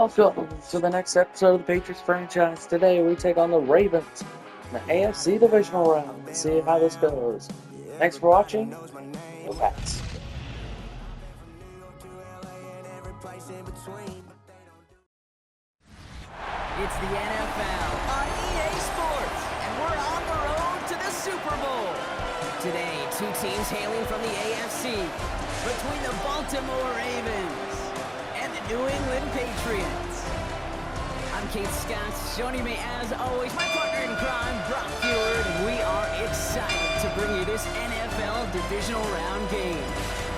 Welcome to the next episode of the Patriots franchise. Today we take on the Ravens in the AFC Divisional round. Let's see how this goes. Thanks for watching. Go Pats. It's the NFL on EA Sports, and we're on the road to the Super Bowl. Today, two teams hailing from the AFC, between the Baltimore Ravens and the New England Patriots. I'm Kate Scott, joining me as always, my partner in crime, Brock Feward, and we are excited to bring you this NFL Divisional Round game.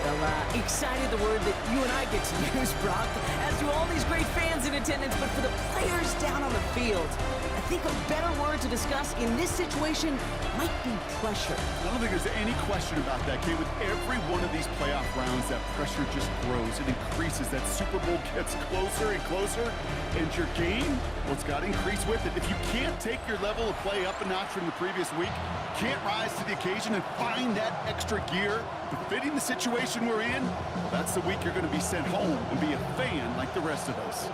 Well, excited, the word that you and I get to use, Brock, as do all these great fans in attendance, but for the players down on the field, I think a better word to discuss in this situation might be pressure. I don't think there's any question about that, Kate. With every one of these playoff rounds, that pressure just grows. It increases. That Super Bowl gets closer and closer, and your game, well, it's got to increase with it. If you can't take your level of play up a notch from the previous week, can't rise to the occasion and find that extra gear befitting the situation we're in, well, that's the week you're going to be sent home and be a fan like the rest of us.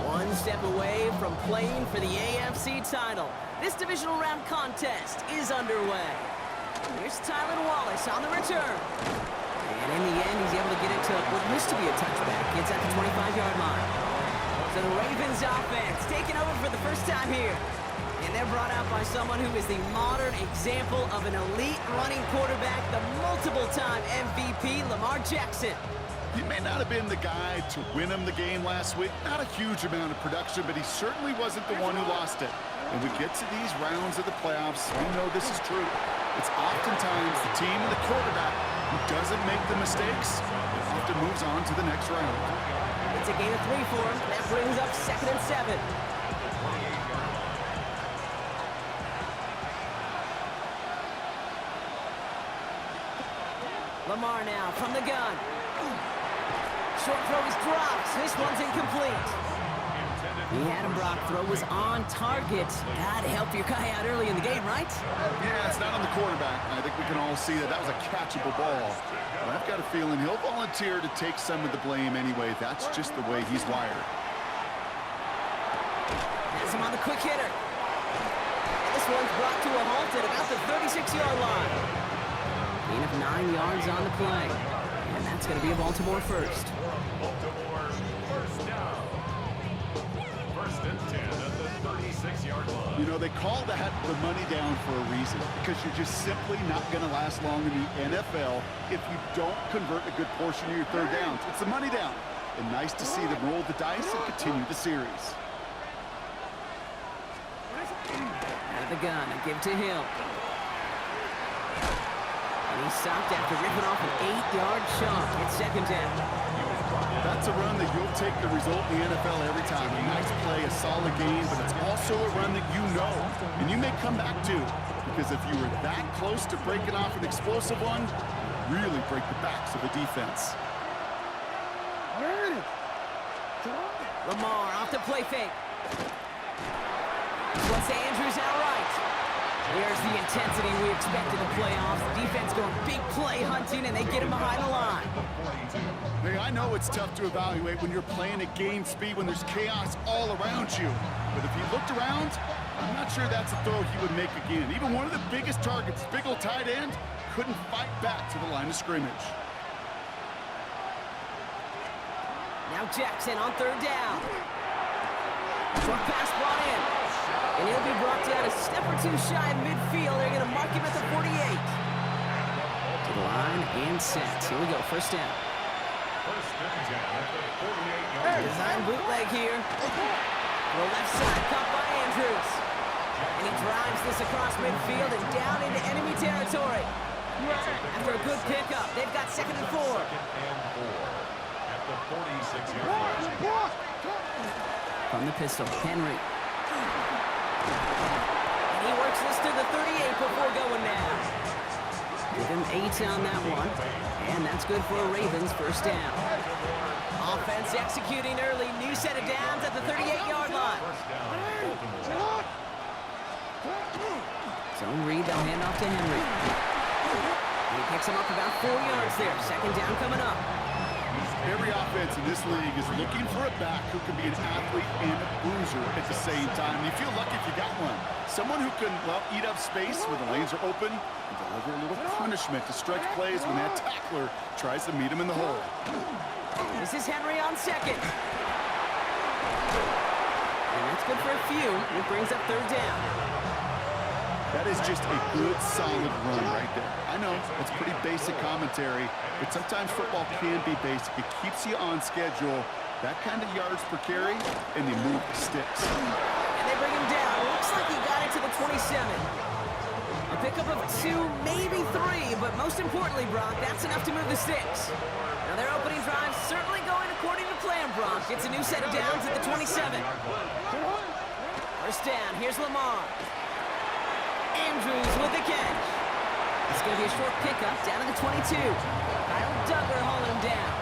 One step away from playing for the AFC title. This divisional round contest is underway. Here's Tylan Wallace on the return. And in the end, he's able to get it to what used to be a touchback. It's at the 25-yard line. So the Ravens offense taking over for the first time here. And they're brought out by someone who is the modern example of an elite running quarterback, the multiple-time MVP, Lamar Jackson. He may not have been the guy to win him the game last week. Not a huge amount of production, but he certainly wasn't the one who lost it. When we get to these rounds of the playoffs, we know this is true. It's oftentimes the team and the quarterback who doesn't make the mistakes and often moves on to the next round. It's a gain of 3 for him. That brings up 2nd and 7. Lamar now from the gun. Short throw is dropped. This one's incomplete. He had him, Brock. Throw was on target. Gotta help your guy out early in the game, right? Yeah, it's not on the quarterback. I think we can all see that that was a catchable ball. But I've got a feeling he'll volunteer to take some of the blame anyway. That's just the way he's wired. Has him on the quick hitter. And this one's brought to a halt at about the 36-yard line. Gain of 9 yards on the play. And that's going to be a Baltimore first. Baltimore first down. First and 10 at the 36-yard line. You know, they call that the money down for a reason, because you're just simply not going to last long in the NFL if you don't convert a good portion of your third downs. It's the money down. And nice to see them roll the dice and continue the series. Out of the gun, and give to Hill. And he stopped after ripping off an 8-yard chunk. It's 2nd down. That's a run that you'll take the result in the NFL every time. A nice play, a solid game, but it's also a run that you know, and you may come back to, because if you were that close to breaking off an explosive one, you really break the backs of the defense. Lamar off the play fake. This one's to Andrews outright. There's the intensity we expect in the playoffs. The defense going big play hunting, and they get him behind the line. Hey, I know it's tough to evaluate when you're playing at game speed, when there's chaos all around you. But if he looked around, I'm not sure that's a throw he would make again. Even one of the biggest targets, big old tight end, couldn't fight back to the line of scrimmage. Now Jackson on 3rd down. Short pass brought in. And he'll be brought down a step or two shy of midfield. They're going to mark him at the 48. To the line and set. Here we go, first down. First and 10 at the 48-yard line. Design bootleg here. The left side caught by Andrews. And he drives this across midfield and down into enemy territory. After a good pickup, they've got 2nd and 4. And 4 at the 46-yard line. From the pistol, Henry. And he works this to the 38 before going down. Give him 8 on that one. And that's good for a Ravens first down. Offense executing early. New set of downs at the 38-yard line. Zone read, they'll hand off to Henry. He picks him up about 4 yards there. Second down coming up. Every offense in this league is looking for a back who can be an athlete and a bruiser at the same time. You feel lucky if you got one. Someone who can, well, eat up space when the lanes are open and deliver a little punishment to stretch plays when that tackler tries to meet him in the hole. This is Henry on second. And that's good for a few. It brings up third down. That is just a good, solid run right there. I know, it's pretty basic commentary, but sometimes football can be basic. It keeps you on schedule. That kind of yards per carry, and they move the sticks. And they bring him down. Looks like he got it to the 27. A pickup of 2, maybe 3, but most importantly, Brock, that's enough to move the sticks. Now their opening drive certainly going according to plan, Brock. It's a new set of downs at the 27. First down, here's Lamar. Andrews with the catch. It's going to be a short pickup down to the 22. Kyle Duggar hauling him down.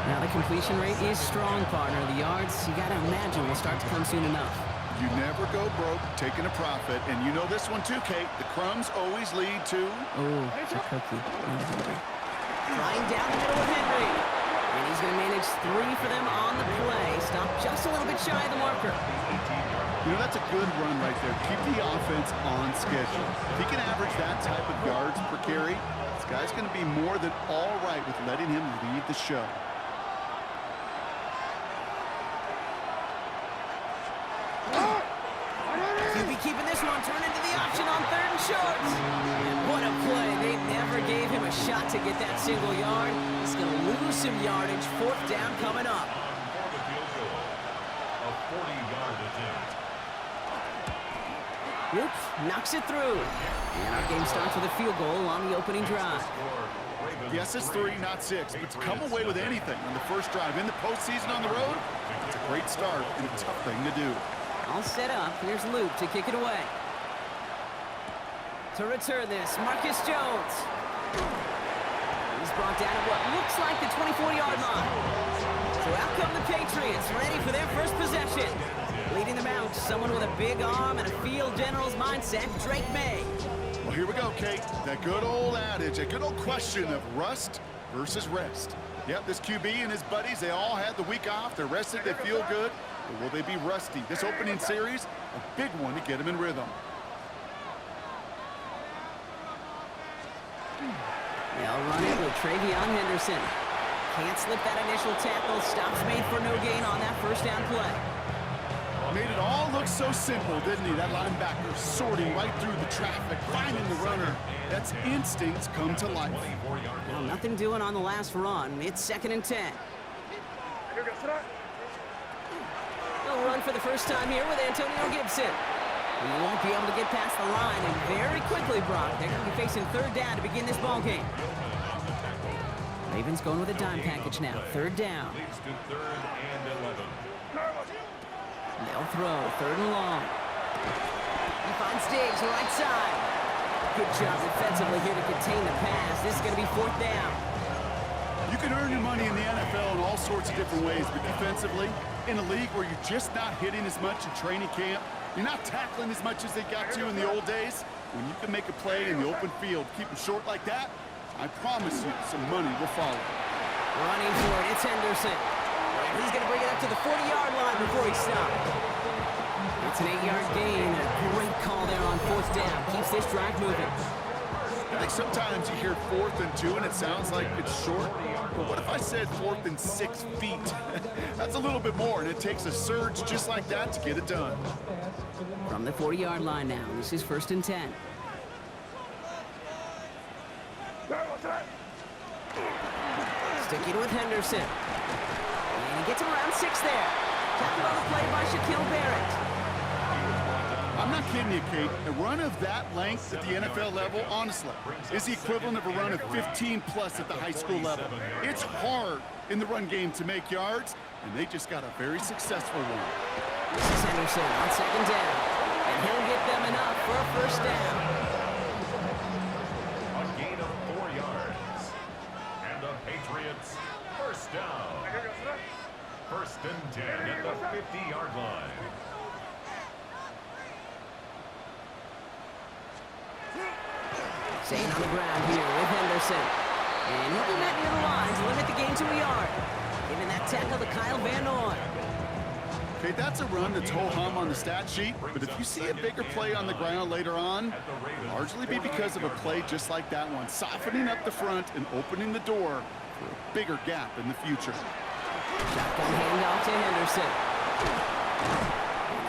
Now the completion rate is strong, partner. The yards, you got to imagine, will start to come soon enough. You never go broke taking a profit, and you know this one too, Kate. The crumbs always lead to... Oh, it's a cookie. Flying down the middle of Henry. And he's going to manage 3 for them on the play. Stop just a little bit shy of the marker. You know, that's a good run right there. Keep the offense on schedule. If he can average that type of yards per carry, this guy's going to be more than all right with letting him lead the show. QB keeping this one, turn into the option on third and short. And what a play. They never gave him a shot to get that single yard. He's going to lose some yardage. Fourth down coming up. For the field goal, a 40-yard attempt. Oops, knocks it through. And our game starts with a field goal on the opening drive. Yes, it's 3, not 6, but to come away with anything on the first drive in the postseason on the road, it's a great start and a tough thing to do. All set up. Here's Luke to kick it away. To return this, Marcus Jones. He's brought down at what looks like the 24-yard line. So out come the Patriots, ready for their first possession. Leading them out, someone with a big arm and a field general's mindset, Drake May. Well, here we go, Kate. That good old adage, a good old question of rust versus rest. Yep, this QB and his buddies, they all had the week off. They're rested, they feel good. But will they be rusty? This opening series, a big one to get them in rhythm. They'll run it with Travion Henderson. Can't slip that initial tackle. Stops made for no gain on that first down play. Made it all look so simple, didn't he? That linebacker sorting right through the traffic, finding the runner. That's instincts come to life. Well, nothing doing on the last run. It's 2nd and 10. They'll run for the first time here with Antonio Gibson. He won't be able to get past the line, and very quickly, Brock, they're going to be facing third down to begin this ball game. Ravens going with a dime package now. Third down. Leads to 3rd and 11. They'll throw, 3rd and long. He finds Diggs, right side. Good job defensively here to contain the pass. This is going to be 4th down. You can earn your money in the NFL in all sorts of different ways, but defensively, in a league where you're just not hitting as much in training camp, you're not tackling as much as they got to in the old days, when you can make a play in the open field, keep them short like that, I promise you some money will follow. Running for it, it's Henderson. He's going to bring it up to the 40-yard line before he stops. It's an 8-yard gain. A great call there on 4th down. Keeps this drive moving. I think sometimes you hear 4th and 2 and it sounds like it's short. But what if I said 4th and 6 feet? That's a little bit more, and it takes a surge just like that to get it done. From the 40-yard line now, this is 1st and 10. Sticking with Henderson. And he gets him around 6 there. Tackled on the play by Shaquille Barrett. I'm not kidding you, Kate. A run of that length at the NFL level, honestly, is the equivalent of a run of 15-plus at the high school level. It's hard in the run game to make yards, and they just got a very successful one. This is Henderson on 2nd down. And he'll get them enough for a first down. A gain of 4 yards. And the Patriots, first down. 1st and 10 at the 50-yard line. Staying on the ground here with Henderson. And he'll be met near the line to limit the gain to a yard. Giving that tackle to Kyle Van Noy. Okay, that's a run that's ho-hum on the stat sheet, but if you see a bigger play on the ground later on, it'll largely be because of a play just like that one, softening up the front and opening the door for a bigger gap in the future. Shotgun handoff to Henderson.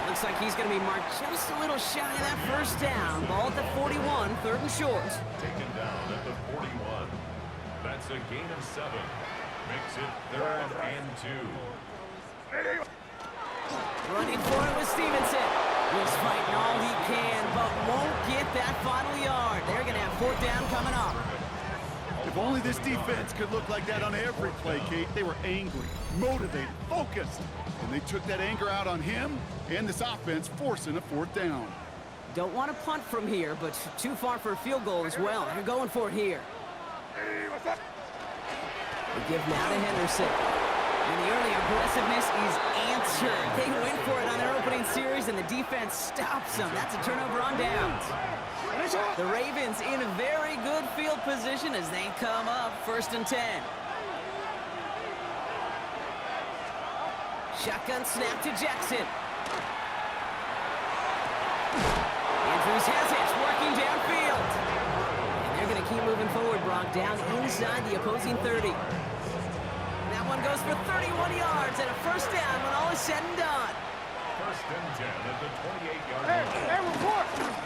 It looks like he's going to be marked just a little shy of that first down. Ball at the 41, 3rd and short. Taken down at the 41. That's a gain of 7. Makes it 3rd and 2. Running for it with Stevenson. He's fighting all he can, but won't get that final yard. They're going to have 4th down coming up. If only this defense could look like that on every play, Kate. They were angry, motivated, focused, and they took that anger out on him and this offense, forcing a 4th down. Don't want to punt from here, but too far for a field goal as well. They're going for it here. They give now to Henderson. And the early aggressiveness is answered. They went for it on their opening series, and the defense stops them. That's a turnover on downs. The Ravens in a very good field position as they come up 1st and 10. Shotgun snap to Jackson. Andrews has it, working downfield. And they're going to keep moving forward, Brock, down inside the opposing 30. That one goes for 31 yards and a 1st down when all is said and done. 1st and 10 at the 28-yard line.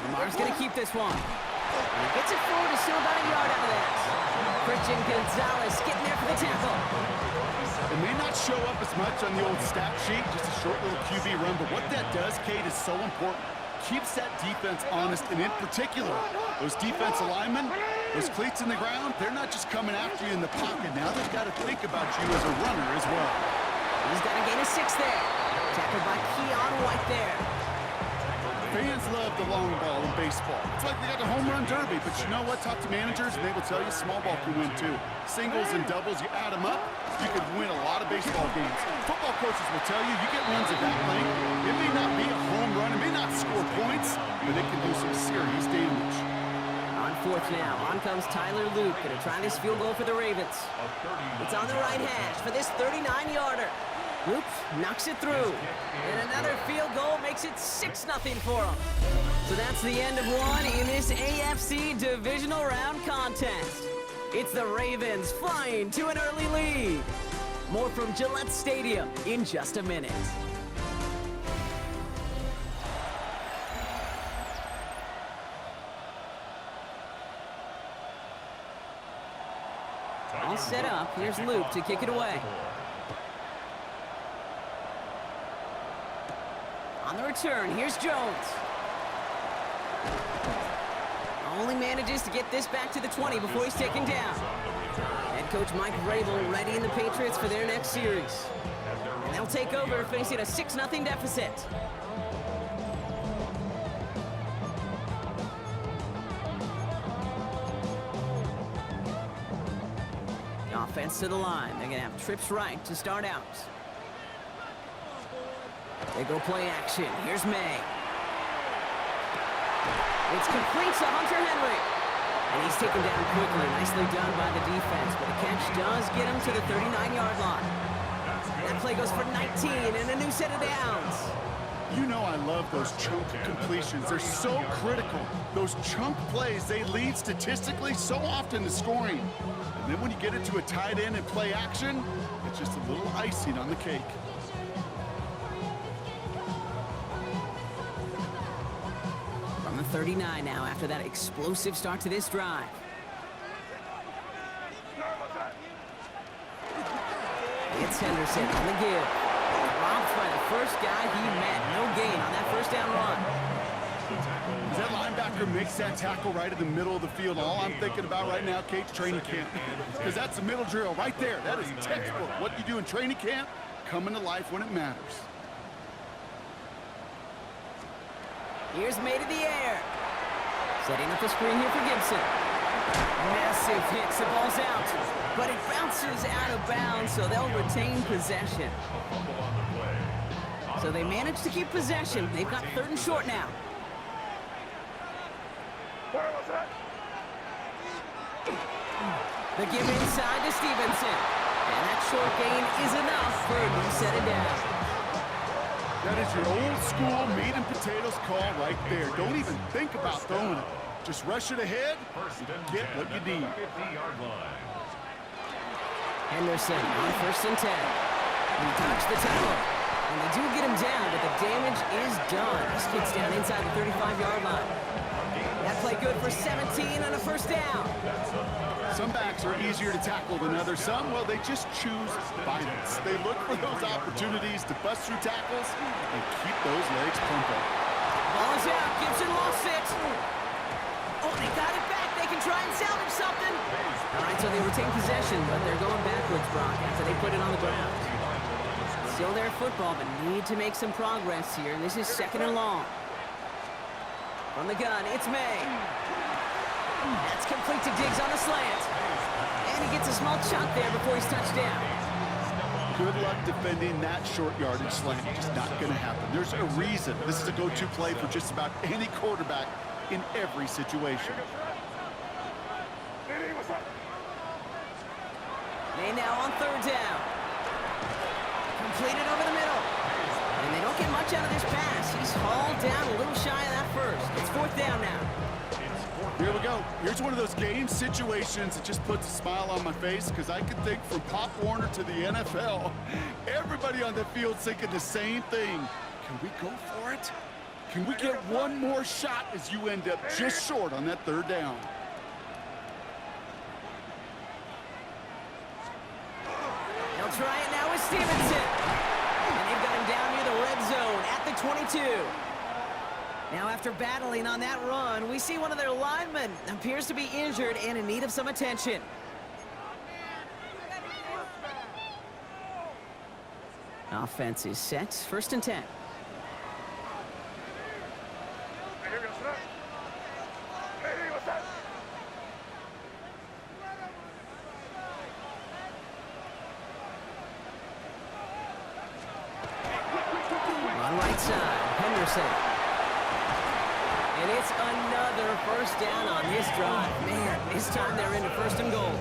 Lamar's going to keep this one. And he gets it forward to still about a yard out of this. Christian Gonzalez getting there for the tackle. It may not show up as much on the old stat sheet, just a short little QB run, but what that does, Kate, is so important. Keeps that defense honest, and in particular, those defensive linemen, those cleats in the ground, they're not just coming after you in the pocket. Now they've got to think about you as a runner as well. He's got to gain a 6 there. Tackled by Keon White there. Fans love the long ball in baseball. It's like they got the home run derby, but you know what? Talk to managers, and they will tell you small ball can win too. Singles and doubles, you add them up, you could win a lot of baseball games. Football coaches will tell you, you get runs of that length. It may not be a home run, it may not score points, but it can do some serious damage. On 4th now, on comes Tyler Luke, going to try this field goal for the Ravens. It's on the right hash for this 39-yarder. Luke knocks it through. And another field goal makes it 6-0 for him. So that's the end of one in this AFC Divisional Round contest. It's the Ravens flying to an early lead. More from Gillette Stadium in just a minute. All set up. Here's Luke to kick it away. On the return, here's Jones. Only manages to get this back to the 20 before he's taken down. Head coach Mike Vrabel readying the Patriots for their next series. And they'll take over facing a 6-0 deficit. Offense to the line. They're going to have trips right to start out. They go play action. Here's May. It's complete to Hunter Henry. And he's taken down quickly. Nicely done by the defense. But the catch does get him to the 39-yard line. That play goes for 19 and a new set of downs. You know I love those chunk completions. They're so critical. Those chunk plays, they lead statistically so often to scoring. And then when you get it to a tight end and play action, it's just a little icing on the cake. From the 39 now after that explosive start to this drive. It's Henderson on the give. Robbed by the first guy he met. No gain on that first down run. As that linebacker makes that tackle right in the middle of the field, all I'm thinking about right now, Kate's training camp. Because that's the middle drill right there. That is textbook. What you do in training camp, coming to life when it matters. Here's May to the air. Setting up the screen here for Gibson. Massive hits. The ball's out. But it bounces out of bounds, so they'll retain possession. So they manage to keep possession. They've got 3rd and short now. The give inside to Stevenson. And that short gain is enough for a new set of down. That is your old school meat and potatoes call right there. Don't even think about throwing it. Just rush it ahead and get what you need. 50-yard line. Henderson on 1st and 10. He touched the tackle. And they do get him down, but the damage is done. This kid's down inside the 35-yard line. That play good for 17 on a 1st down. Some backs are easier to tackle than others. Some, well, they just choose violence. They look for those opportunities to bust through tackles and keep those legs pumping. Ball is out. Gibson lost it. Oh, they got it back. They can try and salvage something. All right, so they retain possession, but they're going backwards, Brock, after they put it on the ground. Still their football, but need to make some progress here. This is 2nd and long. From the gun, it's May. That's complete to Diggs on a slant. And he gets a small chunk there before he's touched down. Good luck defending that short yardage slant. Just not going to happen. There's a reason this is a go-to play for just about any quarterback in every situation. May now on 3rd down. Completed over the middle. And they don't get much out of this pass. He's hauled down a little shy of that first. It's 4th down now. Here we go. Here's one of those game situations that just puts a smile on my face because I can think from Pop Warner to the NFL, everybody on the field thinking the same thing. Can we go for it? Can we get one more shot as you end up just short on that 3rd down? They'll try it now with Stevenson. And they've got him down near the red zone at the 22. Now after battling on that run, we see one of their linemen appears to be injured and in need of some attention. Offense is set. 1st and 10. On right side, Henderson. And it's another 1st down on this drive. Man, this time they're into 1st and goal.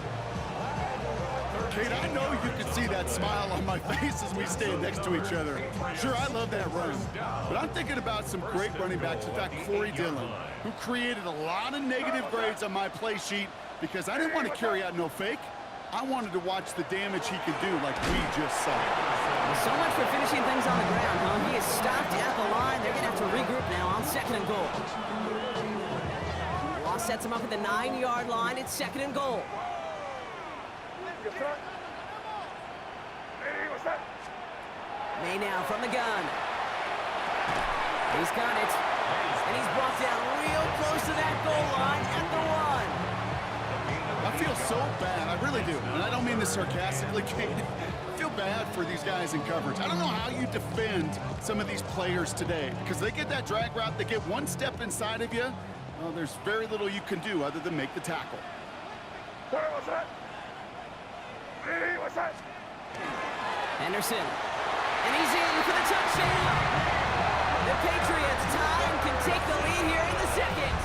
Kate, I know you can see that smile on my face as we stand next to each other. Sure, I love that run. But I'm thinking about some great running backs. In fact, Corey Dillon, who created a lot of negative grades on my play sheet because I didn't want to carry out no fake. I wanted to watch the damage he could do like we just saw. So much for finishing things on the ground, huh? He is stopped at the line. They're going to have to regroup now on 2nd and goal. Law sets him up at the 9-yard line. It's 2nd and goal. May now from the gun. He's got it. And he's brought down real close to that goal line at the 1. I feel so bad. I really do. And I don't mean this sarcastically, Kate. I feel bad for these guys in coverage. I don't know how you defend some of these players today because they get that drag route, they get one step inside of you. Well, there's very little you can do other than make the tackle. Henderson. And he's in for the touchdown. The Patriots tie and can take the lead here in the 2nd.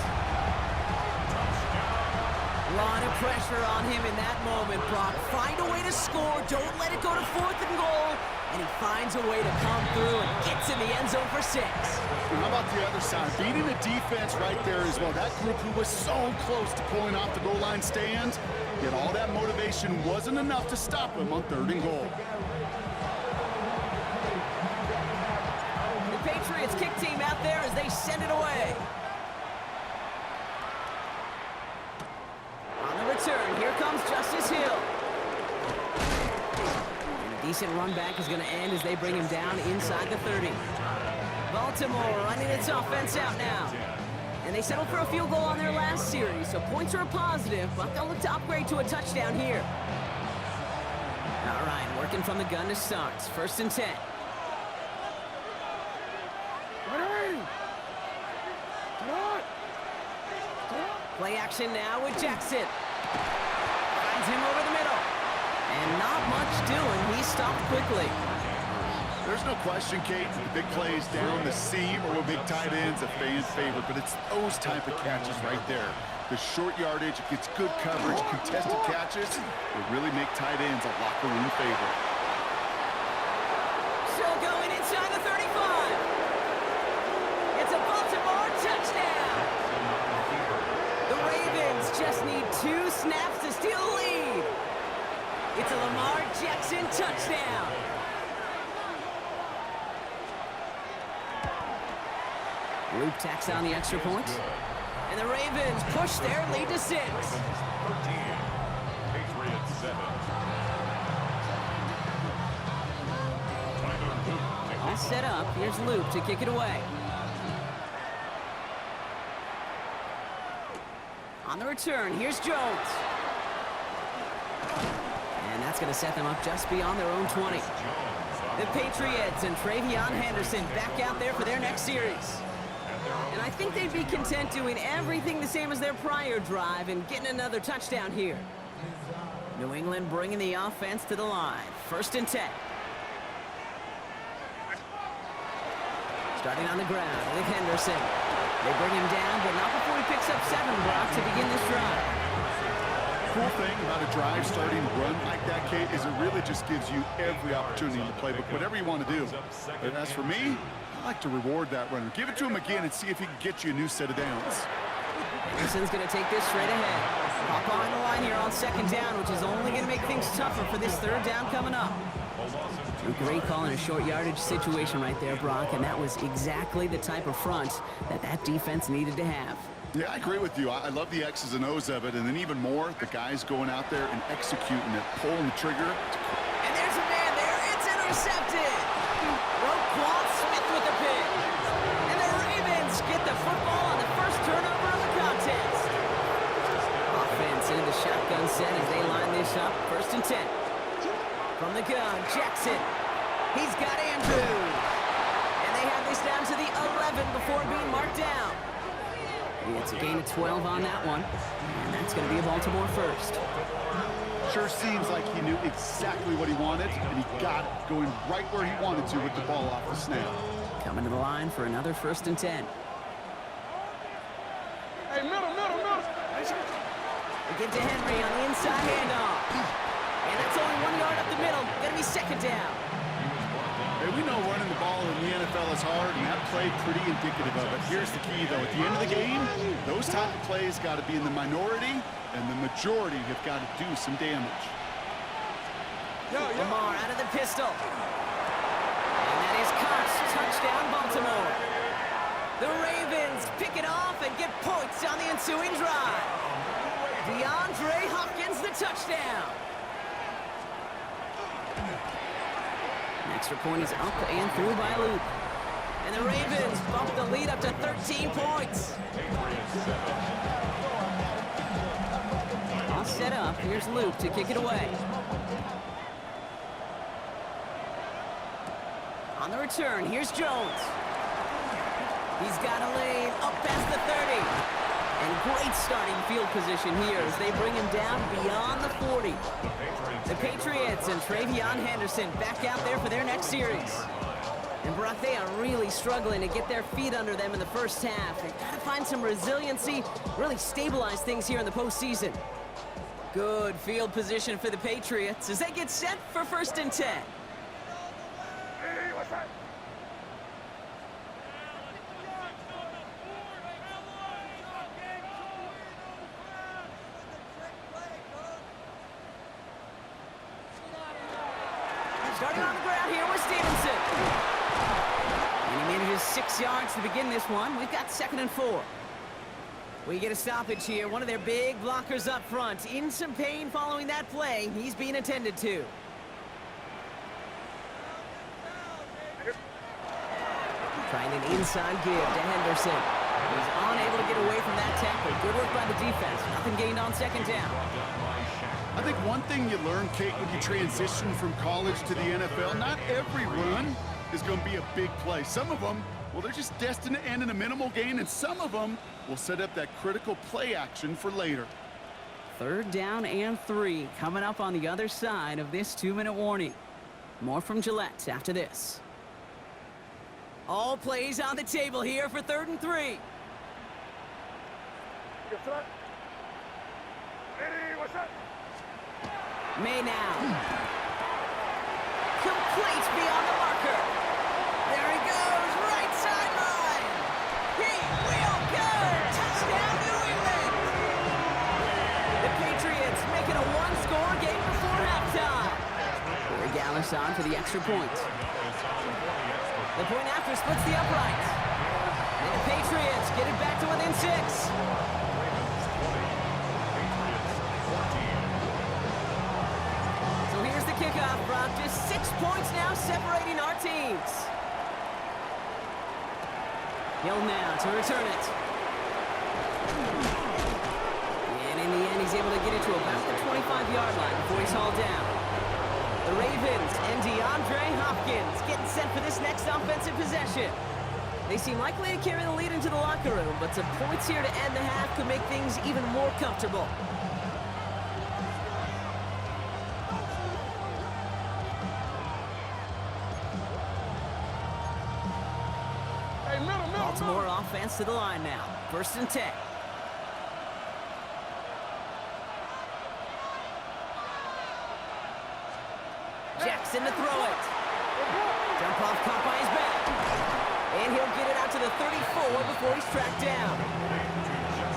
A lot of pressure on him in that moment, Brock. Find a way to score. Don't let it go to 4th and goal. And he finds a way to come through and gets in the end zone for 6. How about the other side? Beating the defense right there as well. That group who was so close to pulling off the goal line stand, yet all that motivation wasn't enough to stop him on 3rd and goal. The Patriots kick team out there as they send it away. On the return, here comes Justice Hill. And a decent run back is going to end as they bring him down inside the 30. Baltimore running its offense out now. And they settled for a field goal on their last series, so points are a positive, but they'll look to upgrade to a touchdown here. All right, working from the gun to start. 1st and 10. Play action now with Jackson. Finds him over the middle. And not much doing. He stopped quickly. There's no question, Kate, the big plays down the seam or with big tight ends, a fan favorite, but it's those type of catches right there The short yardage, it gets good coverage, contested catches. Will really make tight ends a locker room favorite. Still going inside the 35. It's a Baltimore touchdown. The Ravens just need 2 snaps to steal the lead. It's a Lamar Jackson touchdown. Luke tacks on the extra point. And the Ravens push their lead to 6. 13. Patriots 7. All set up. Here's Luke to kick it away. On the return, here's Jones. And that's going to set them up just beyond their own 20. The Patriots and Travion Henderson back out there for their next series. And I think they'd be content doing everything the same as their prior drive and getting another touchdown here. New England bringing the offense to the line. 1st and 10. Starting on the ground with Henderson. They bring him down, but not before he picks up 7, Brock, to begin this drive. Cool thing about a drive starting to run like that, Kate, is it really just gives you every opportunity in the playbook, whatever you want to do. But as for me, I like to reward that runner. Give it to him again and see if he can get you a new set of downs. Henderson's going to take this straight ahead. Hop on the line here on 2nd down, which is only going to make things tougher for this 3rd down coming up. A great call in a short yardage situation right there, Brock, and that was exactly the type of front that defense needed to have. Yeah, I agree with you. I love the X's and O's of it, and then even more, the guys going out there and executing it, pulling the trigger. And there's a man there. It's intercepted. Roquan Smith with the pick. And the Ravens get the football on the first turnover of the contest. Offense into the shotgun set as they line this up. 1st and 10. From the gun, Jackson. He's got Andrews. And they have this down to the 11 before being marked down. It's a gain of 12 on that one. And that's going to be a Baltimore 1st. Sure seems like he knew exactly what he wanted, and he got it, going right where he wanted to with the ball off the snap. Coming to the line for another 1st and 10. Hey, middle. They give to Henry on the inside handoff. And that's only 1 yard up the middle. Going to be 2nd down. Hey, we know running the ball in the NFL is hard, and that play pretty indicative of it. Here's the key, though. At the end of the game, those type of plays got to be in the minority, and the majority have got to do some damage. Lamar out of the pistol. And that is caught. Touchdown, Baltimore. The Ravens pick it off and get points on the ensuing drive. DeAndre Hopkins, the touchdown. Extra point is up and through by Luke. And the Ravens bump the lead up to 13 points. All set up. Here's Luke to kick it away. On the return, here's Jones. He's got a lane up past the 30. And great starting field position here as they bring him down beyond the 40. The Patriots and Travion Henderson back out there for their next series. And Brock, they are really struggling to get their feet under them in the 1st half. They've got to find some resiliency, really stabilize things here in the postseason. Good field position for the Patriots as they get set for 1st and 10. Starting on the ground here with Stevenson. And he manages 6 yards to begin this one. We've got 2nd and 4. We get a stoppage here. One of their big blockers up front. In some pain following that play. He's being attended to. Trying an inside give to Henderson. He's unable to get away from that tackle. Good work by the defense. Nothing gained on 2nd down. I think one thing you learn, Kate, when you transition from college to the NFL, not every run is going to be a big play. Some of them, well, they're just destined to end in a minimal gain, and some of them will set up that critical play action for later. 3rd down and 3 coming up on the other side of this 2-minute warning. More from Gillette after this. All plays on the table here for 3rd and 3. May now. Complete beyond the marker. There he goes, right sideline. He will go. Touchdown, New England. The Patriots make it a one-score game before halftime. Corey Gallis on for the extra point. The point after splits the upright. And the Patriots get it back to within 6. Here's the kickoff, Brock. Just 6 points now separating our teams. Hill now to return it. And in the end, he's able to get it to about the 25-yard line before he's hauled down. The Ravens and DeAndre Hopkins getting set for this next offensive possession. They seem likely to carry the lead into the locker room, but some points here to end the half could make things even more comfortable. Baltimore offense to the line now. 1st and 10. Jackson to throw it. Dump off caught by his back. And he'll get it out to the 34 before he's tracked down.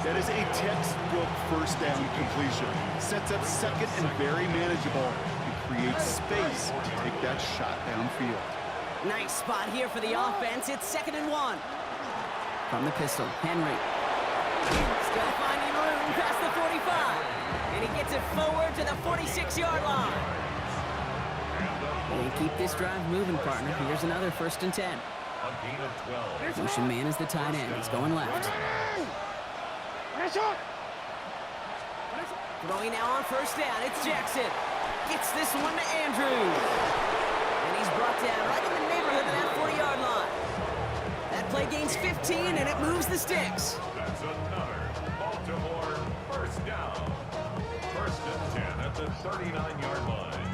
That is a textbook first down completion. Sets up second and very manageable and creates space to take that shot downfield. Nice spot here for the offense. It's 2nd and 1. From the pistol, Henry. Still finding room past the 45. And he gets it forward to the 46-yard line. And keep this drive moving, partner. Here's another 1st and 10. Motion man is the tight end. He's going left. Throwing now on 1st down. It's Jackson. Gets this one to Andrews. And he's brought down right in the neighborhood of that 40-yard line. That play gains 15, and it moves the sticks. That's another Baltimore 1st down. 1st and 10 at the 39-yard line.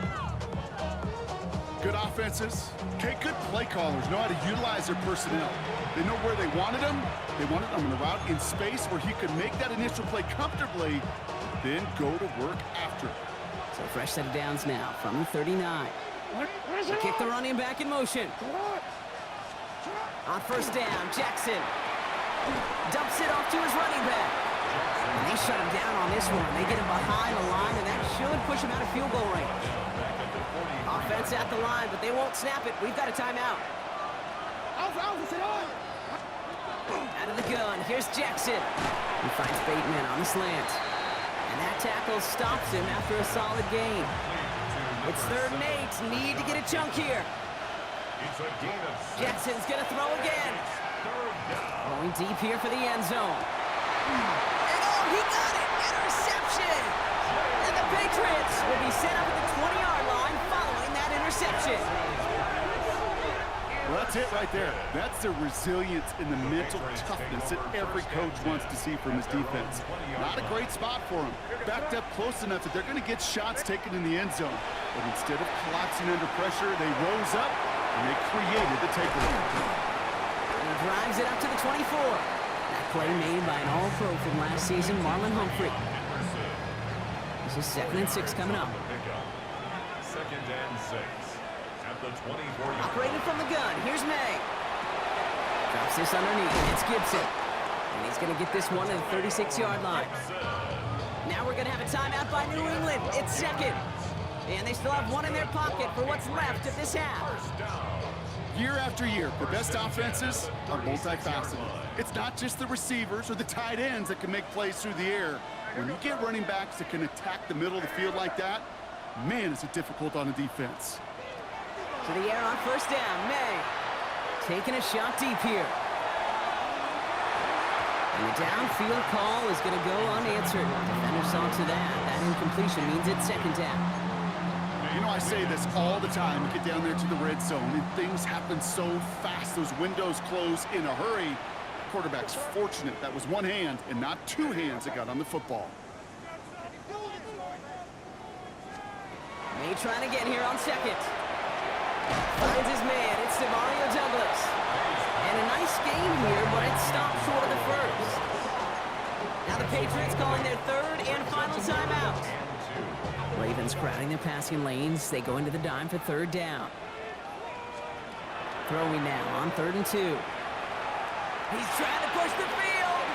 Good offenses. Okay, good play callers know how to utilize their personnel. They know where they wanted them. They wanted them in a route in space where he could make that initial play comfortably, then go to work after it. So fresh set of downs now from the 39. They kick the running back in motion. On 1st down, Jackson dumps it off to his running back. And they shut him down on this one. They get him behind the line, and that should push him out of field goal range. Offense at the line, but they won't snap it. We've got a timeout. Out of the gun, here's Jackson. He finds Bateman on the slant. And that tackle stops him after a solid gain. It's 3rd and 8. Need to get a chunk here. Jackson's going to throw again. Going deep here for the end zone. And oh, he got it! Interception! And the Patriots will be set up at the 20-yard line following that interception. Well, that's it right there. That's the resilience and the mental toughness that every coach wants to see from his defense. Not a great spot for him. Backed up close enough that they're going to get shots taken in the end zone. But instead of collapsing under pressure, they rose up and they created the takeaway. He drives it up to the 24. That play made by an All-Pro from last season, Marlon Humphrey. This is 2nd and 6 coming up. 2nd and 6 at the 24. Operating from the gun, here's May. Drops this underneath, it's Gibson. And he's going to get this one to the 36-yard line. Now we're going to have a timeout by New England. It's 2nd. And they still have one in their pocket for what's left of this half. Year after year, the best offenses are multifaceted. It's not just the receivers or the tight ends that can make plays through the air. When you get running backs that can attack the middle of the field like that, man, is it difficult on a defense. To the air on 1st down, May. Taking a shot deep here. And the downfield call is going to go unanswered. Defender saw to that. That incompletion means it's 2nd down. You know, I say this all the time. You get down there to the red zone, and things happen so fast. Those windows close in a hurry. The quarterback's fortunate that was one hand and not two hands that got on the football. May trying to get here on 2nd. Finds his man. It's Demario Douglas. And a nice game here, but it stopped short of the 1st. Now the Patriots calling their 3rd and final timeout. Ravens crowding their passing lanes. They go into the dime for third down. Throwing now on 3rd and 2. He's trying to push the field.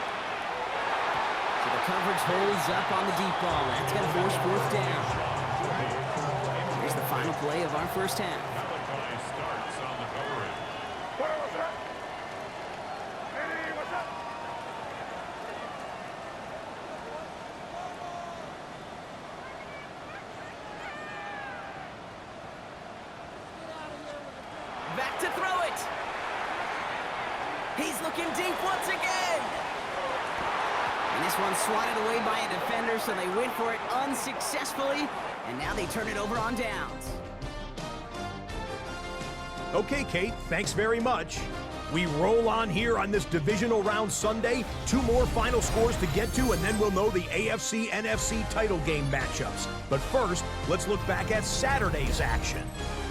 So the coverage holds up on the deep ball. That's going to force 4th down. Here's the final play of our first half. Starts on the coverage. Back to throw it. He's looking deep once again. And this one's swatted away by a defender, so they went for it unsuccessfully. And now they turn it over on downs. Okay, Kate, thanks very much. We roll on here on this divisional round Sunday. 2 more final scores to get to, and then we'll know the AFC-NFC title game matchups. But first, let's look back at Saturday's action.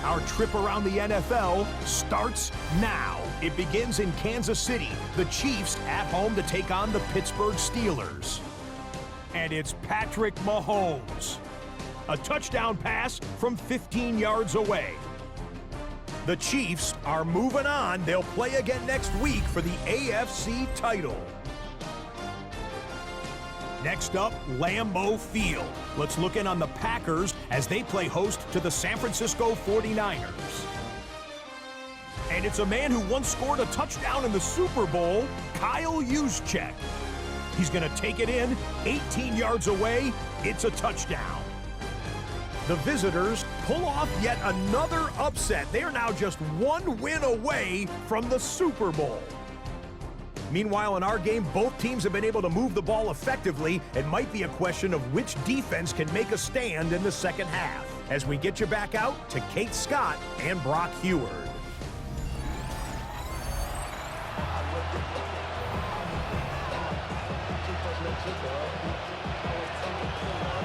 Our trip around the NFL starts now. It begins in Kansas City. The Chiefs at home to take on the Pittsburgh Steelers. And it's Patrick Mahomes. A touchdown pass from 15 yards away. The Chiefs are moving on. They'll play again next week for the AFC title. Next up, Lambeau Field. Let's look in on the Packers as they play host to the San Francisco 49ers. And it's a man who once scored a touchdown in the Super Bowl, Kyle Juszczyk. He's going to take it in, 18 yards away. It's a touchdown. The visitors pull off yet another upset. They are now just 1 win away from the Super Bowl. Meanwhile, in our game, both teams have been able to move the ball effectively. It might be a question of which defense can make a stand in the second half. As we get you back out to Kate Scott and Brock Heward.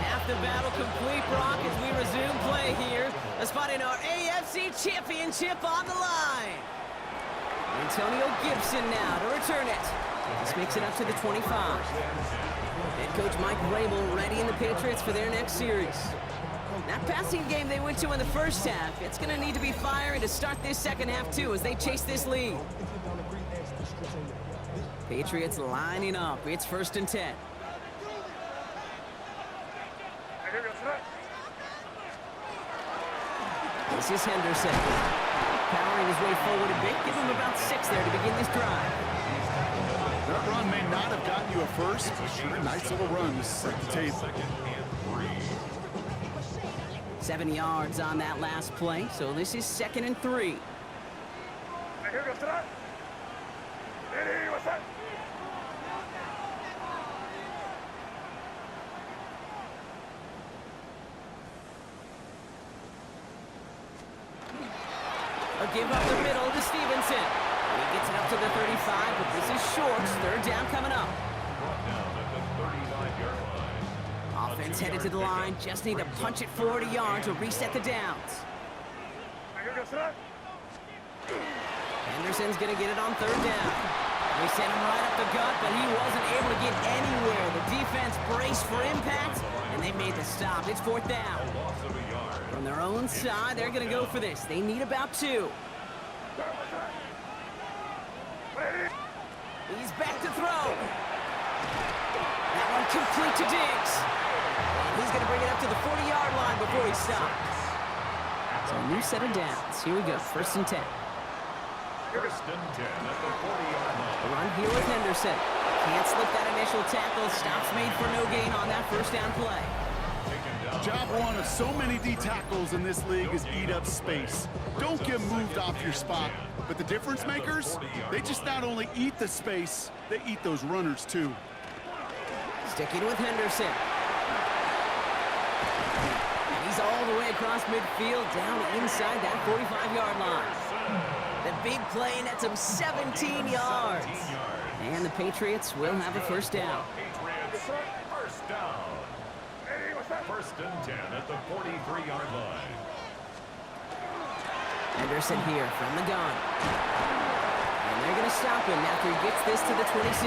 Half the battle complete, Brock, as we resume play here. A spot in our AFC Championship on the line. Antonio Gibson now to return it. This makes it up to the 25. Head coach Mike Vrabel ready in the Patriots for their next series. That passing game they went to in the first half, it's going to need to be firing to start this second half too as they chase this lead. Patriots lining up. It's 1st and 10. This is Henderson. Powering his way forward a bit. Give him about 6 there to begin this drive. That run may not have gotten you a first, but sure, a nice little run to set the table. 7 yards on that last play, so this is 2nd and 3. A give up the middle to Stevenson. He gets it up to the 35, but this is short. 3rd down coming up. Offense headed to the line. Just need to punch it 40 yards to reset the downs. Henderson's going to get it on 3rd down. They sent him right up the gut, but he wasn't able to get anywhere. The defense braced for impact, and they made the stop. It's 4th down. From their own side, they're going to go for this. They need about 2. He's back to throw. That one complete to Diggs. And he's going to bring it up to the 40-yard line before he stops. So a new set of downs. Here we go, 1st and 10. 1st and 10 at the 40-yard line. The run here with Henderson. Can't slip that initial tackle. Stops made for no gain on that 1st down play. Job one of so many D tackles in this league is eat up space. Don't get moved off your spot. But the difference makers, they just not only eat the space, they eat those runners too. Sticking with Henderson. And he's all the way across midfield, down inside that 45-yard line. The big play nets him 17 yards. And the Patriots will have a 1st down. Patriots, 1st down. 1st and 10 at the 43-yard line. Henderson here from the gun. And they're going to stop him after he gets this to the 26.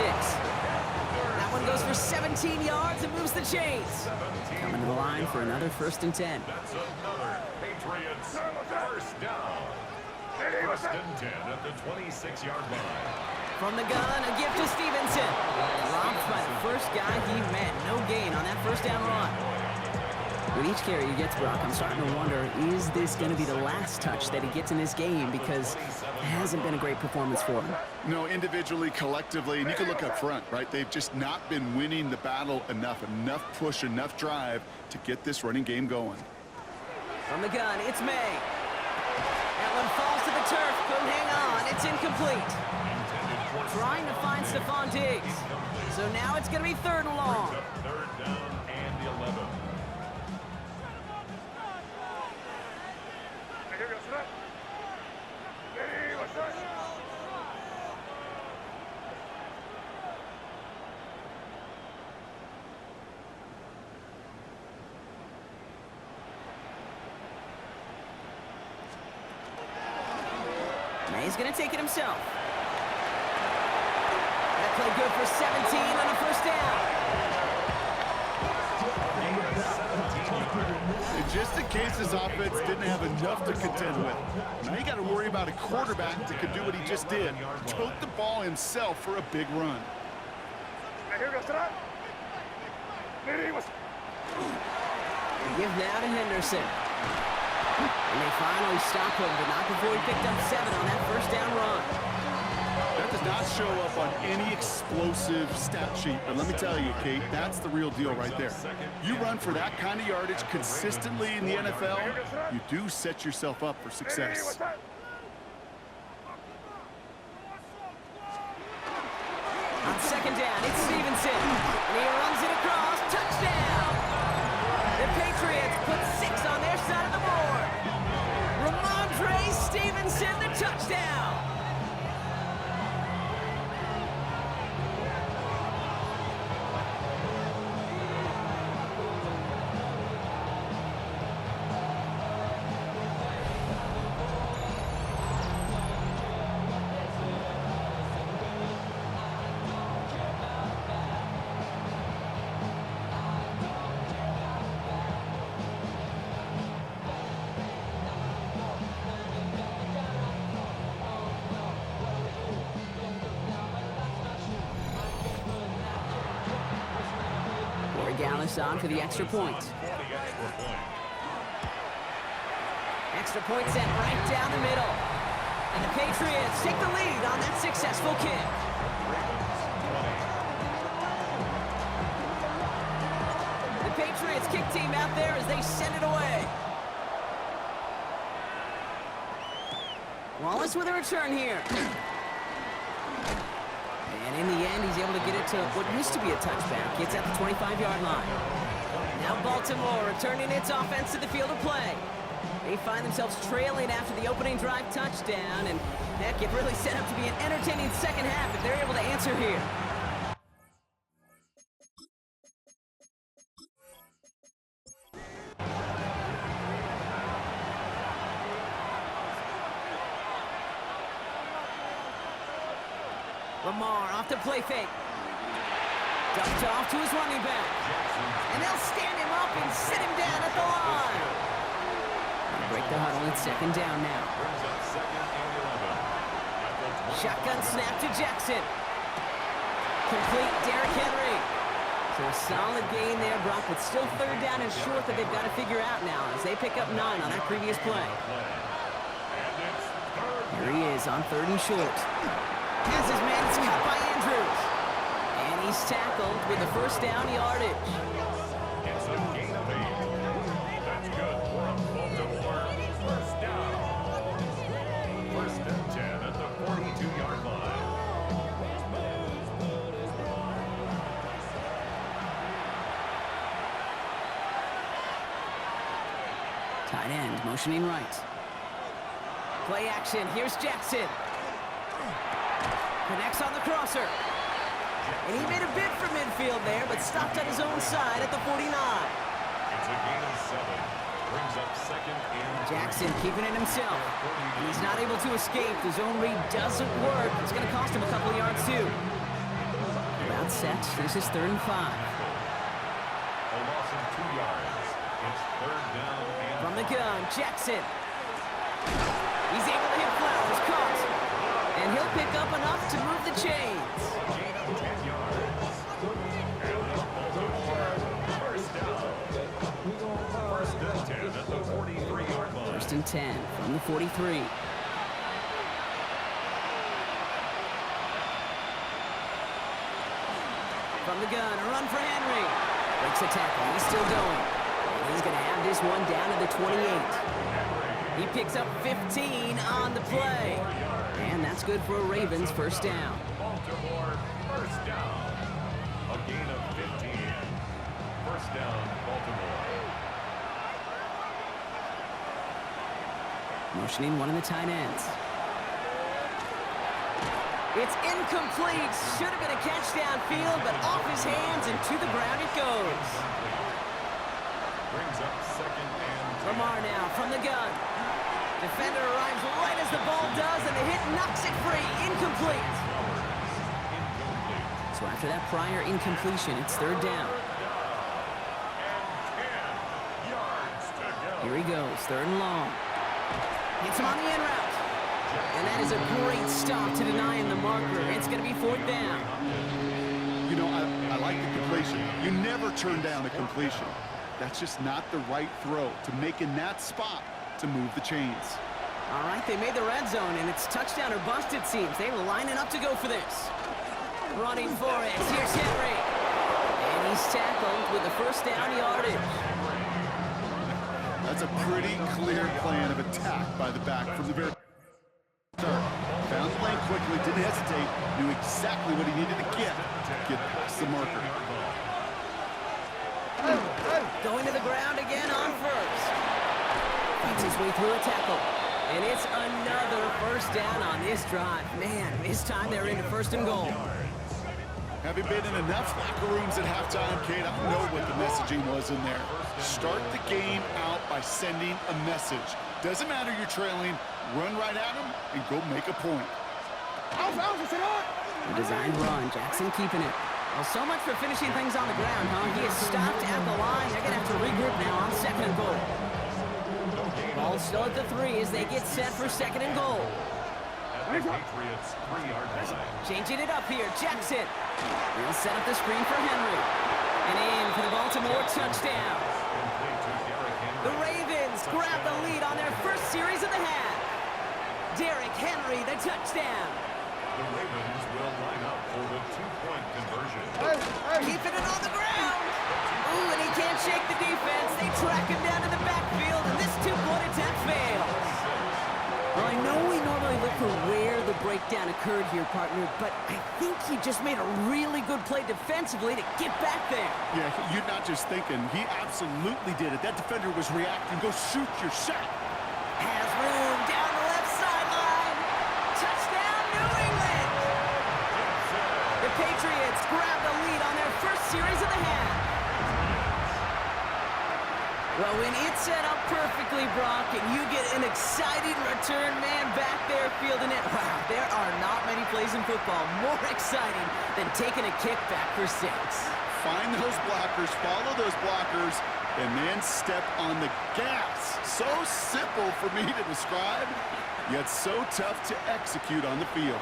Now That one goes for 17 yards and moves the chains. Coming to the line for another 1st and 10. That's another Patriots first down. First and 10 at the 26-yard line. From the gun, a gift to Stevenson. Dropped by the first guy he met. No gain on that first down run. With each carry he gets, Brock, I'm starting to wonder, is this going to be the last touch that he gets in this game? Because it hasn't been a great performance for him. No, individually, collectively, and you can look up front, right? They've just not been winning the battle enough push, enough drive to get this running game going. From the gun, it's May. That one falls to the turf, couldn't hang on, it's incomplete. Trying to find Stephon Diggs. So now it's going to be 3rd and long. Third down and 11. May's going to take it himself. That play good for 17 on a 1st down. And just in case his offense didn't have enough to contend with, now you got to worry about a quarterback that could do what he just did, tote the ball himself for a big run. Give now to Henderson. And they finally stop him, but not before he picked up 7 on that 1st down run. That does not show up on any explosive stat sheet, but let me tell you, Kate, that's the real deal right there. You run for that kind of yardage consistently in the NFL, you do set yourself up for success. On 2nd down, it's Stevenson. And he runs it across. Touchdown! The Patriots put 6 on their side of the board. Ramondre Stevenson, the touchdown! Dallas on for the extra point. Extra point sent right down the middle. And the Patriots take the lead on that successful kick. The Patriots kick team out there as they send it away. Wallace with a return here. And in the end, he's able to get it to what used to be a touchback. It's at the 25-yard line. Now Baltimore returning its offense to the field of play. They find themselves trailing after the opening drive touchdown, and heck, it really set up to be an entertaining second half if they're able to answer here. Lamar off the play fake. Dumped off to his running back. And they'll stand him up and sit him down at the line. Break the huddle at 2nd down now. Shotgun snap to Jackson. Complete Derrick Henry. So a solid gain there, Brock, but still 3rd down and short that they've got to figure out now as they pick up 9 on that previous play. Here he is on 3rd and short. Has his man, it's caught by Andrews. And he's tackled with the 1st down yardage. It's a gain of 8. That's good for a Baltimore 1st down. 1st and 10 at the 42-yard line. Tight end motioning right. Play action, here's Jackson. Connects on the crosser. And he made a bid for midfield there, but stopped on his own side at the 49. It's a gain of 7. Brings up 2nd and Jackson keeping it himself. And he's not able to escape. The zone read doesn't work. It's going to cost him a couple of yards too. About Defense set. This is 3rd and 5. A loss of 2 yards. It's 3rd down and From the gun, Jackson. He's able to hit Flowers, caught. And he'll pick up enough to move the chains. gain of 10 yards. And now Baltimore, first down. First and 10 at the 43-yard line. 1st and 10 from the 43. From the gun, a run for Henry. Breaks a tackle, he's still going. And he's going to have this one down to the 28. He picks up 15 on the play. And that's good for a Ravens first down. Baltimore, first down. A gain of 15. First down, Baltimore. Motioning one of the tight ends. It's incomplete. Should have been a catch downfield, but off his hands and to the ground it goes. Brings up 2nd and 10. Lamar now from the gun. Defender arrives right as the ball does, and the hit knocks it free. Incomplete. Incomplete. So after that prior incompletion, it's 3rd down. And 10 yards to go. Here he goes, 3rd and long. Gets him on the in route. And that is a great stop to deny him the marker. It's going to be 4th down. You know, I like the completion. You never turn down a completion. That's just not the right throw to make in that spot to move the chains. All right, they made the red zone, and it's touchdown or bust, it seems. They were lining up to go for this. Running for it. Here's Henry. And he's tackled with the first down yardage. That's a pretty clear plan of attack by the back from the very start. Found the lane quickly, didn't hesitate, knew exactly what he needed to get past the marker. Going to the ground again on first. Fights his way through a tackle. And it's another first down on this drive. Man, this time they're into 1st and goal. Having been in enough locker rooms at halftime, Kate, I know what the messaging was in there. Start the game out by sending a message. Doesn't matter you're trailing, run right at them and go make a point. The designed run, Jackson keeping it. Well, so much for finishing things on the ground, huh? He is stopped at the line. They're going to have to regroup now on 2nd and goal. Ball still at the 3 as they get set for 2nd and goal. At the Patriots' 3-yard line. Changing it up here, Jackson. He'll set up the screen for Henry. And in for the Baltimore touchdown. Complete to Derrick Henry. The Ravens grab the lead on their first series of the half. Derrick Henry, the touchdown. The Ravens will line up for the 2-point conversion. Keeping it on the ground. Ooh, and he can't shake the defense. They track him down to the backfield, and this 2-point attempt fails. Well, I know we normally look for where the breakdown occurred here, partner, but I think he just made a really good play defensively to get back there. Yeah, you're not just thinking. He absolutely did it. That defender was reacting. Go shoot your shot. Has room down the left sideline. Touchdown, New England! The Patriots grab the lead on their first series of the half. Well, when it's set up perfectly, Brock, and you get an exciting return man back there fielding it, wow, there are not many plays in football more exciting than taking a kick back for 6. Find those blockers, follow those blockers, and then step on the gas. So simple for me to describe, yet so tough to execute on the field.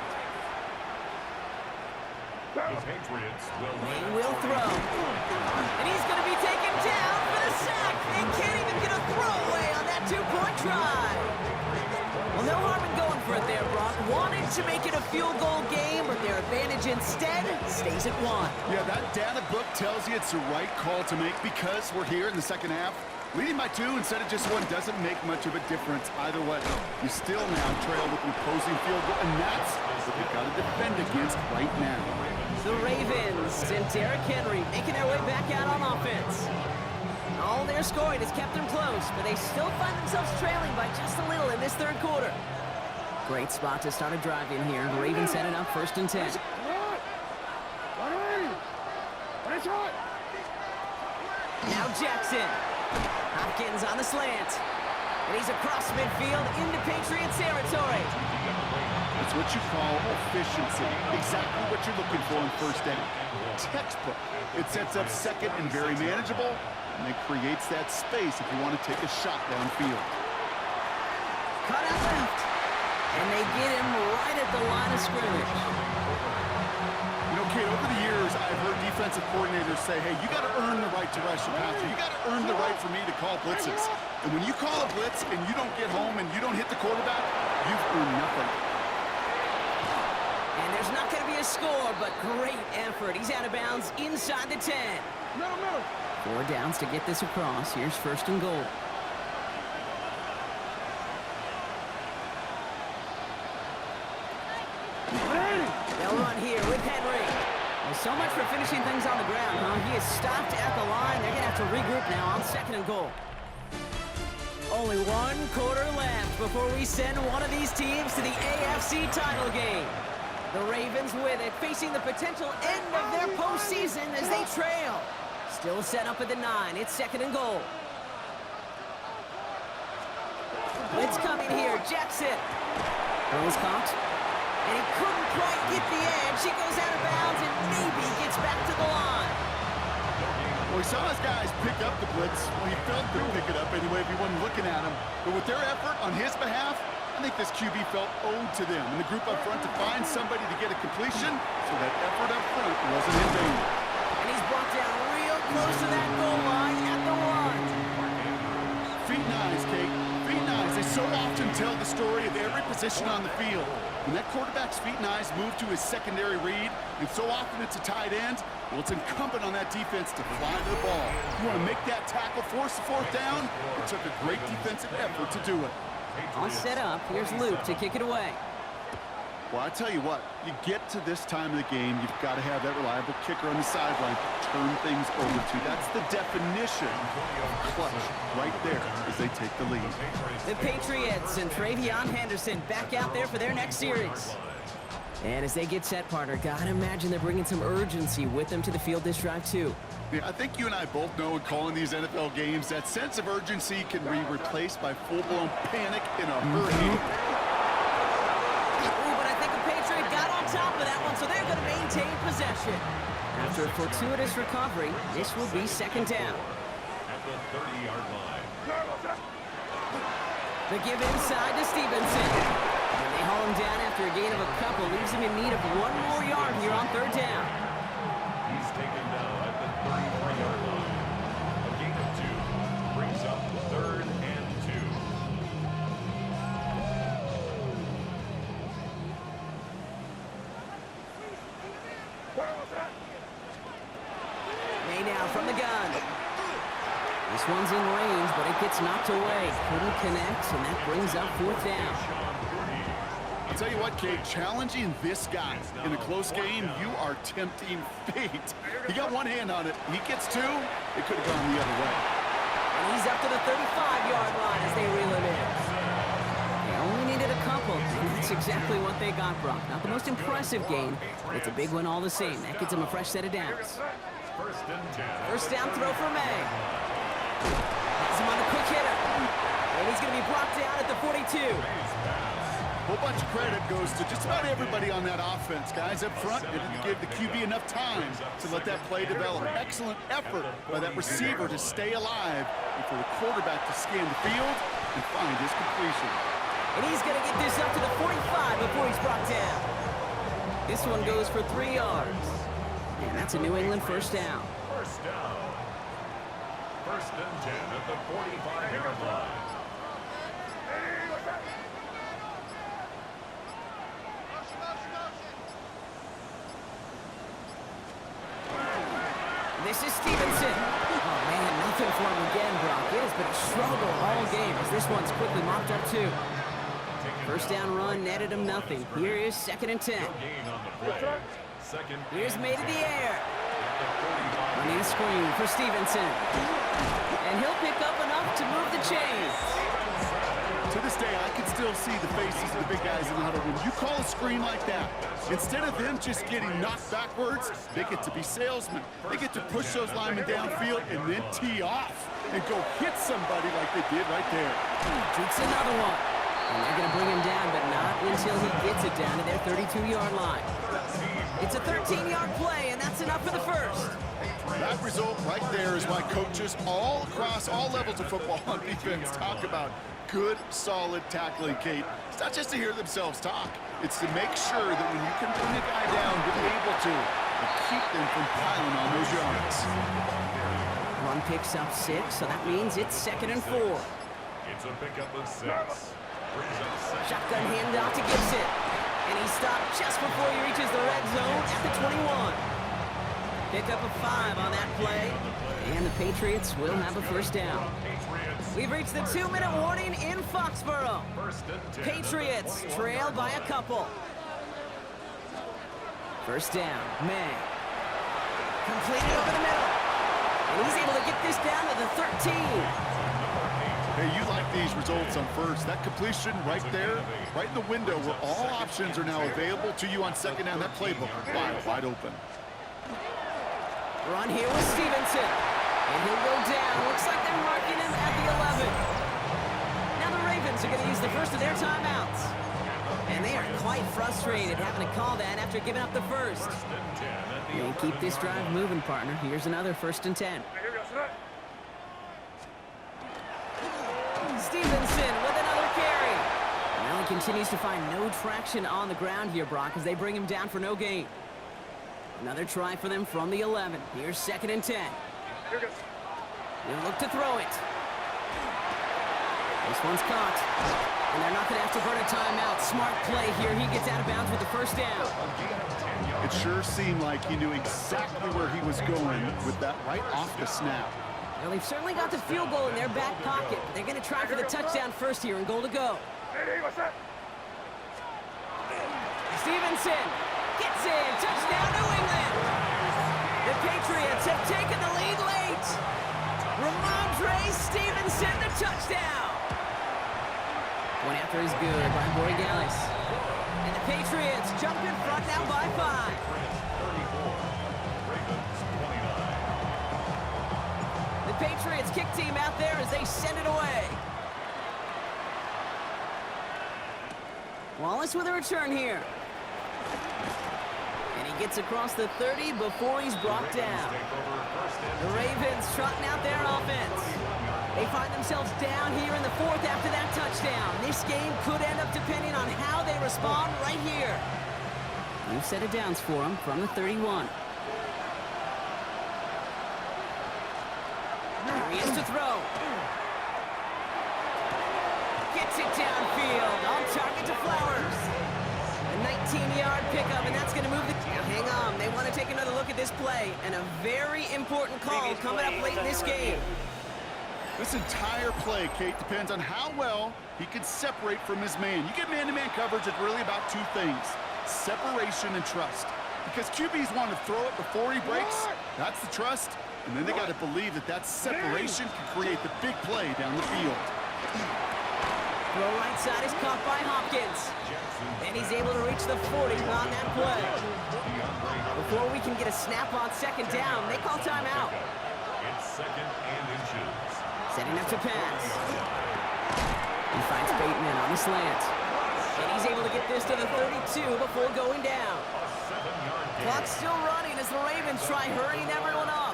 The Patriots will They will throw. And he's going to be taken down for the sack. They can't even get a throwaway on that 2-point try. Well, no harm in going for it there, Brock. Wanted to make it a field goal game, but their advantage instead stays at 1. Yeah, that data book tells you it's the right call to make because we're here in the second half. Leading by 2 instead of just 1 doesn't make much of a difference either way. You still now trail with the opposing field goal, and that's what you've got to defend against right now. The Ravens and Derrick Henry making their way back out on offense. All their scoring has kept them close, but they still find themselves trailing by just a little in this 3rd quarter. Great spot to start a drive in here. The Ravens set it up 1st and 10. Now Jackson. Hopkins on the slant. And he's across midfield into Patriots territory. It's what you call efficiency. Exactly what you're looking for in first down. Textbook. It sets up second and very manageable, and it creates that space if you want to take a shot downfield. Cut out left. And they get him right at the line of scrimmage. You know, Kate, over the years, I've heard defensive coordinators say, hey, you got to earn the right to rush the passer. You got to earn the right for me to call blitzes. And when you call a blitz and you don't get home and you don't hit the quarterback, you've earned nothing. And there's not going to be a score, but great effort. He's out of bounds inside the 10. No. 4 downs to get this across. Here's first and goal. They'll run here with Henry. Well, so much for finishing things on the ground, huh? He is stopped at the line. They're going to have to regroup now on second and goal. Only 1 quarter left before we send one of these teams to the AFC title game. The Ravens with it, facing the potential end of their postseason as they trail. Still set up at the 9. It's second and goal. Blitz coming here. Jackson. Throws caught. And he couldn't quite get the edge. He goes out of bounds and maybe gets back to the line. Well, we saw his guys pick up the blitz. Well, he felt to pick it up anyway if he wasn't looking at him. But with their effort on his behalf, I think this QB felt owed to them and the group up front to find somebody to get a completion, so that effort up front wasn't in vain. And he's brought down real close to that goal line at the 1. Feet and eyes, Kate. Feet and eyes. They so often tell the story of every position on the field. When that quarterback's feet and eyes move to his secondary read, and so often it's a tight end, well, it's incumbent on that defense to fly to the ball. You want to make that tackle, force the 4th down? It took a great defensive effort to do it. All set up. Here's Luke to kick it away. Well, I tell you what, you get to this time of the game, you've got to have that reliable kicker on the sideline to turn things over to. That's the definition of clutch right there as they take the lead. The Patriots and Travion Henderson back out there for their next series. And as they get set, partner, gotta imagine they're bringing some urgency with them to the field this drive, too. Yeah, I think you and I both know in calling these NFL games, that sense of urgency can be replaced by full-blown panic in a hurry. Ooh, but I think the Patriots got on top of that one, so they're going to maintain possession. After a fortuitous recovery, this will be second down. At the 30-yard line. The give inside to Stevenson. And they haul him down after a gain of a couple, leaves him in need of 1 more yard here on third down. He's taken down at the 33-yard line. A gain of 2 brings up 3rd and 2. May now from the gun. This one's in range, but it gets knocked away. Couldn't connect, and that brings up 4th down. I'll tell you what, Kate, challenging this guy in a close game, you are tempting fate. He got one hand on it. He gets 2, it could have gone the other way. And he's up to the 35-yard line as they reel him in. They only needed a couple, and that's exactly what they got, Brock. Not the most impressive gain, but it's a big one all the same. That gets him a fresh set of downs. First and 10. First down throw for May. Has him on the quick hitter. And he's going to be brought down at the 42. A whole bunch of credit goes to just about everybody on that offense. Guys up front didn't give the QB enough time to let that play develop. Excellent effort by that receiver to stay alive and for the quarterback to scan the field and find his completion. And he's going to get this up to the 45 before he's brought down. This one goes for 3 yards. And that's a New England first down. First down. First and 10 at the 45-yard line. This is Stevenson. Oh, man, nothing for him again, Brock. It has been a struggle all game as this one's quickly mopped up, too. First down run netted him nothing. Here is second and 10. Gain on the play. Second. Here's made to the air. Running a screen for Stevenson. And he'll pick up enough to move the chains. To this day, I can still see the faces of the big guys in the huddle. When you call a screen like that, instead of them just getting knocked backwards, they get to be salesmen. They get to push those linemen downfield and then tee off and go hit somebody like they did right there. Shoots another one. And they're going to bring him down, but not until he gets it down to their 32-yard line. It's a 13-yard play, and that's enough for the first. That result right there is why coaches all across all levels of football on defense talk about good, solid tackling, Kate. It's not just to hear themselves talk. It's to make sure that when you can bring a guy down, you're able to keep them from piling on those yards. Run picks up 6, so that means it's 2nd and 4. It's a pickup of 6. Brings up 2nd. Shotgun handoff to Gibson. And he stopped just before he reaches the red zone at the 21. Pickup of 5 on that play. And the Patriots will have a first down. We've reached the 2-minute warning in Foxborough. Patriots trail by a couple. First down, May. Completed over the middle. And he's able to get this down to the 13. Hey, you like these results on first. That completion right there, right in the window where all options are now available to you on second down. That playbook wide open. Run here with Stevenson. And he'll go down. Looks like they're marking him at the 11. Now the Ravens are going to use the first of their timeouts. And they are quite frustrated having to call that after giving up the first. They keep this drive moving, partner. Here's another 1st and 10. Stevenson with another carry. Now he continues to find no traction on the ground here, Brock, as they bring him down for no gain. Another try for them from the 11. Here's 2nd and 10. They'll look to throw it. This one's caught. And they're not going to have to burn a timeout. Smart play here. He gets out of bounds with the first down. It sure seemed like he knew exactly where he was going with that right off the snap. Well, they've certainly got the field goal in their back pocket. They're going to try for the touchdown first here and goal to go. Stevenson gets in. Touchdown, New England. The Patriots have taken the lead late. Ramondre Stevenson, the touchdown. One after is good by Borregales. And the Patriots jump in front now by 5. The Patriots kick team out there as they send it away. Wallace with a return here. And he gets across the 30 before he's brought down. The Ravens trotting out their offense. They find themselves down here in the 4th after that touchdown. This game could end up depending on how they respond right here. New set of downs for them from the 31. Here he is to throw. Gets it downfield. On target to Flowers. A 19-yard pickup, and that's going to move the... Now, hang on. They want to take another look at this play. And a very important call coming up late in this game. This entire play, Kate, depends on how well he can separate from his man. You get man-to-man coverage, it's really about 2 things. Separation and trust. Because QBs want to throw it before he breaks. That's the trust. And then they got to believe that that separation can create the big play down the field. Throw right side is caught by Hopkins. And he's able to reach the 40 on that play. Before we can get a snap on 2nd down, they call timeout. It's 2nd and inches. Setting up to pass. He finds Bateman on the slant. And he's able to get this to the 32 before going down. Clock's still running as the Ravens try hurrying everyone up.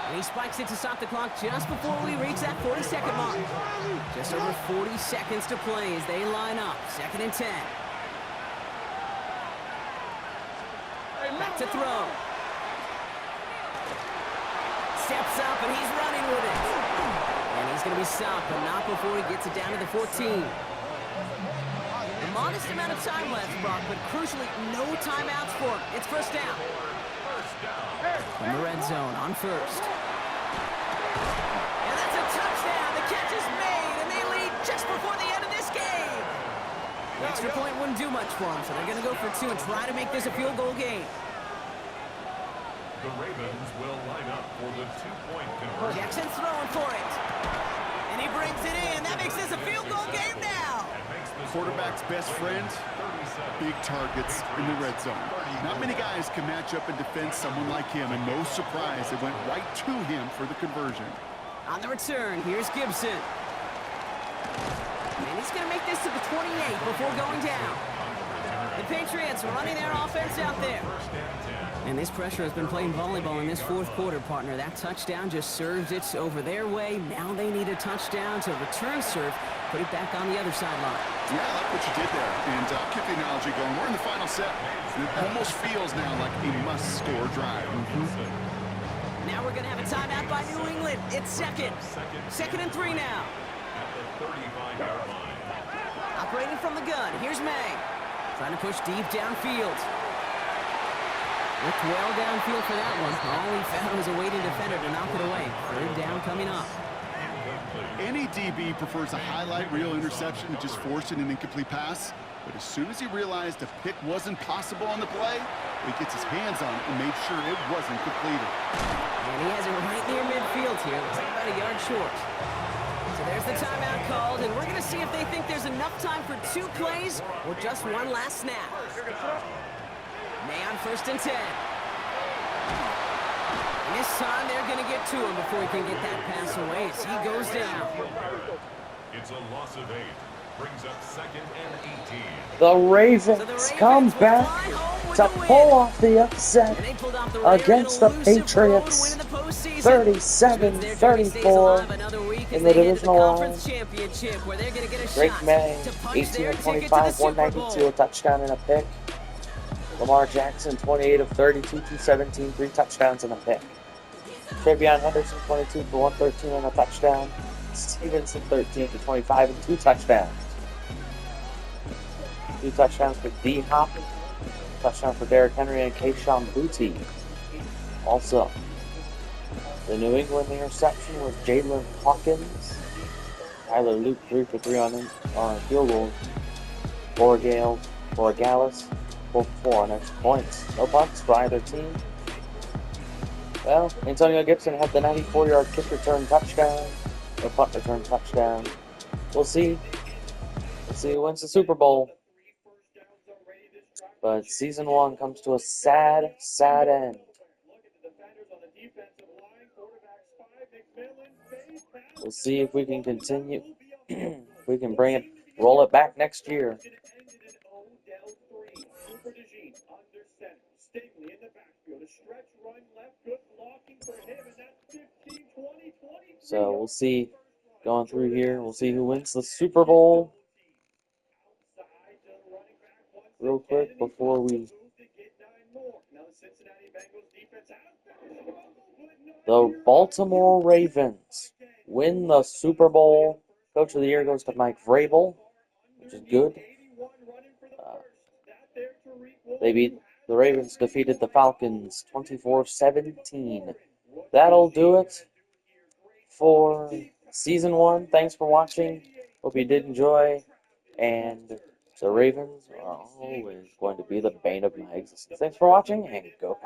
And he spikes it to stop the clock just before we reach that 40-second mark. Just over 40 seconds to play as they line up. 2nd and 10. Back to throw. Steps up and he's running with it. And he's going to be stopped, but not before he gets it down to the 14. A modest amount of time left, Brock, but crucially, no timeouts for him. It's first down. From the red zone on first. And that's a touchdown. The catch is made, and they lead just before the end of this game. The extra point wouldn't do much for them, so they're going to go for 2 and try to make this a field goal game. The Ravens will line up for the 2-point conversion. Jackson's throwing for it. And he brings it in. That makes this a field goal game now. quarterback's best friend? Big targets in the red zone. Not many guys can match up and defend someone like him, and no surprise, it went right to him for the conversion. On the return, here's Gibson. And he's going to make this to the 28 before going down. The Patriots running their offense out there. And this pressure has been playing volleyball in this fourth quarter, partner. That touchdown just served it over their way. Now they need a touchdown to return serve, put it back on the other sideline. Yeah, I like what you did there. And I'll keep the analogy going. We're in the final set. It almost feels now like a must-score drive. Now we're going to have a timeout by New England. It's second. 2nd and 3 now. Operating from the gun, here's May. Trying to push deep downfield. Looked well downfield for that one. All he found was a waiting defender to knock it away. 3rd down coming up. Any DB prefers a highlight reel interception to just forcing an incomplete pass. But as soon as he realized a pick wasn't possible on the play, he gets his hands on it and made sure it wasn't completed. And he has it right near midfield here. Looks like about a yard short. So there's the timeout called, and we're going to see if they think there's enough time for 2 plays or just one last snap. May on 1st and 10. And this time they're going to get to him before he can get that pass away as he goes down. It's a loss of 8. Brings up 2nd and 18. The Ravens come back to pull off the upset against the Patriots, 37-34 in the divisional round. Drake May, 18 of 25, 192, a touchdown and a pick. Lamar Jackson, 28 of 32, 217, 3 touchdowns and a pick. Travion Henderson, 22 for 113 and a touchdown. Stevenson, 13 for 25 and 2 touchdowns. 2 touchdowns for D. Hop. Touchdown for Derrick Henry and Keishawn Booty. Also, the New England interception was Jalen Hawkins. Tyler Luke 3 for 3 on field goal. Borregales 4 for 4 on extra points. No punts for either team. Well, Antonio Gibson had the 94-yard kick return touchdown. No punt return touchdown. We'll see. We'll see who wins the Super Bowl. But season 1 comes to a sad, sad end. We'll see if we can continue. If we can roll it back next year. So we'll see. Going through here, we'll see who wins the Super Bowl. Real quick before we... The Baltimore Ravens win the Super Bowl. Coach of the Year goes to Mike Vrabel, which is good. The Ravens defeated the Falcons 24-17. That'll do it for Season 1. Thanks for watching. Hope you did enjoy. And the Ravens are always going to be the bane of my existence. Thanks for watching, and go Patriots.